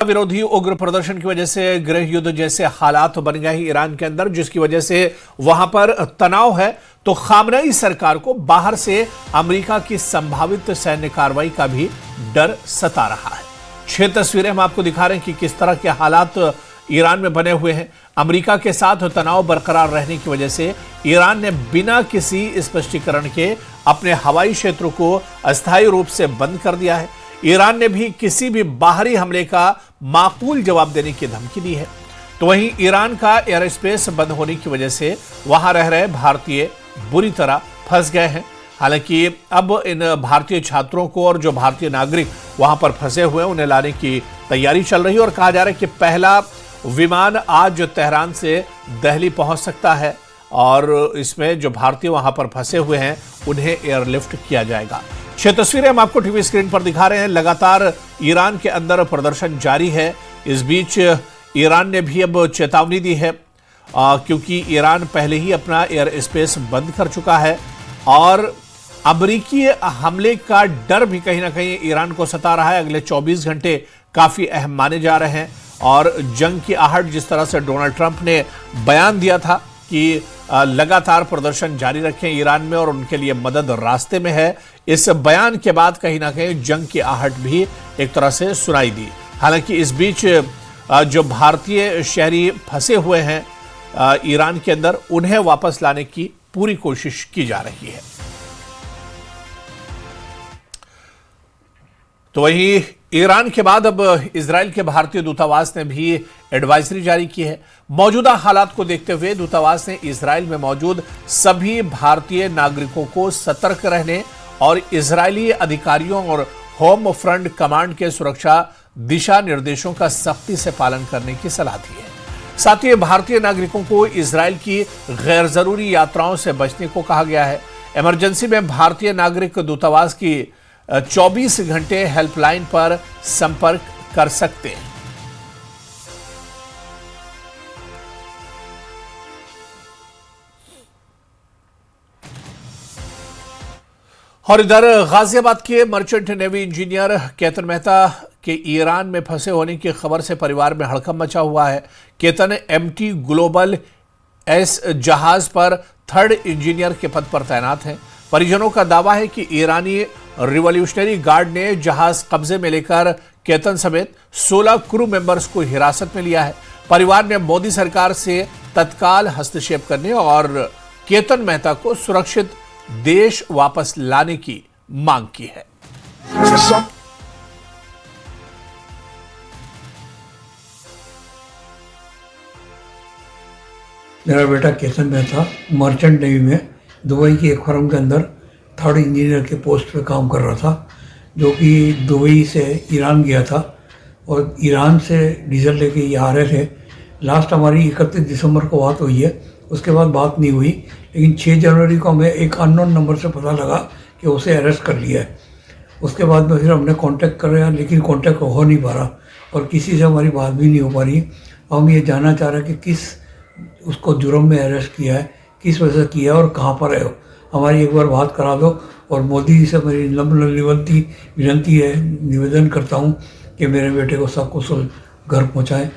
विरोधी उग्र प्रदर्शन की वजह से गृह युद्ध जैसे हालात बन गए हैं ईरान के अंदर, जिसकी वजह से वहां पर तनाव है। तो खामनेई सरकार को बाहर से अमेरिका की संभावित सैन्य कार्रवाई का भी डर सता रहा है। 6 तस्वीरें हम आपको दिखा रहे हैं कि किस तरह के हालात ईरान में बने हुए हैं। अमेरिका के साथ तनाव बरकरार रहने की वजह से ईरान ने बिना किसी स्पष्टीकरण के अपने हवाई क्षेत्र को अस्थायी रूप से बंद कर दिया है। ईरान ने भी किसी भी बाहरी हमले का माकूल जवाब देने की धमकी दी है। तो वहीं ईरान का एयर स्पेस बंद होने की वजह से वहां रह रहे भारतीय बुरी तरह फंस गए हैं। हालांकि अब इन भारतीय छात्रों को और जो भारतीय नागरिक वहां पर फंसे हुए हैं उन्हें लाने की तैयारी चल रही है और कहा जा रहा है कि पहला विमान आज तेहरान से दिल्ली पहुंच सकता है और इसमें जो भारतीय वहां पर फंसे हुए हैं उन्हें एयरलिफ्ट किया जाएगा। 6 तस्वीरें हम आपको टीवी स्क्रीन पर दिखा रहे हैं। लगातार ईरान के अंदर प्रदर्शन जारी है। इस बीच ईरान ने भी अब चेतावनी दी है क्योंकि ईरान पहले ही अपना एयर स्पेस बंद कर चुका है और अमेरिकी हमले का डर भी कहीं ना कहीं ईरान को सता रहा है। अगले 24 घंटे काफी अहम माने जा रहे हैं और जंग की आहट जिस तरह से डोनाल्ड ट्रंप ने बयान दिया था कि लगातार प्रदर्शन जारी रखें ईरान में और उनके लिए मदद रास्ते में है, इस बयान के बाद कहीं ना कहीं जंग की आहट भी एक तरह से सुनाई दी। हालांकि इस बीच जो भारतीय शहरी फंसे हुए हैं ईरान के अंदर उन्हें वापस लाने की पूरी कोशिश की जा रही है। तो वहीं ईरान के बाद अब इजराइल के भारतीय दूतावास ने भी एडवाइजरी जारी की है। मौजूदा हालात को देखते हुए दूतावास ने इजराइल में मौजूद सभी भारतीय नागरिकों को सतर्क रहने और इजरायली अधिकारियों और होम फ्रंट कमांड के सुरक्षा दिशा निर्देशों का सख्ती से पालन करने की सलाह दी है। साथ ही भारतीय नागरिकों को इजराइल की गैर जरूरी यात्राओं से बचने को कहा गया है। इमरजेंसी में भारतीय नागरिक दूतावास की 24 घंटे हेल्पलाइन पर संपर्क कर सकते हैं। और इधर गाजियाबाद के merchant navy engineer Ketan Mehta के ईरान में फंसे होने की खबर से परिवार में हड़कंप मचा हुआ है। केतन एमटी ग्लोबल एस जहाज पर 3rd इंजीनियर के पद पर तैनात हैं। परिजनों का दावा है कि ईरानी रिवॉल्यूशनरी गार्ड ने जहाज कब्जे में लेकर केतन समेत 16 क्रू मेंबर्स को हिरासत में लिया है। परिवार ने मोदी सरकार से तत्काल हस्तक्षेप करने और केतन मेहता को सुरक्षित देश वापस लाने की मांग की है। मेरा बेटा केतन मेहता मर्चेंट नेवी में दुबई की एक फर्म के अंदर 3rd इंजीनियर के पोस्ट पे काम कर रहा था, जो कि दुबई से ईरान गया था और ईरान से डीजल लेके ये आ रहे थे। लास्ट हमारी 31 दिसंबर को बात हुई है, उसके बाद बात नहीं हुई। लेकिन 6 जनवरी को हमें एक अननोन नंबर से पता लगा कि उसे अरेस्ट कर लिया है। उसके बाद में फिर हमने कांटेक्ट कर रहे हैं लेकिन कांटेक्ट हो नहीं पा रहा और किसी से हमारी बात भी नहीं हो पा रही। हम ये जानना चाह रहे हैं कि किस उसको जुर्म में अरेस्ट किया है, किस वजह से किया है और कहाँ पर है। हमारी एक बार बात करा दो और मोदी जी से मेरी विनंती है, निवेदन करता हूँ कि मेरे बेटे को सकुशल घर पहुँचाएँ।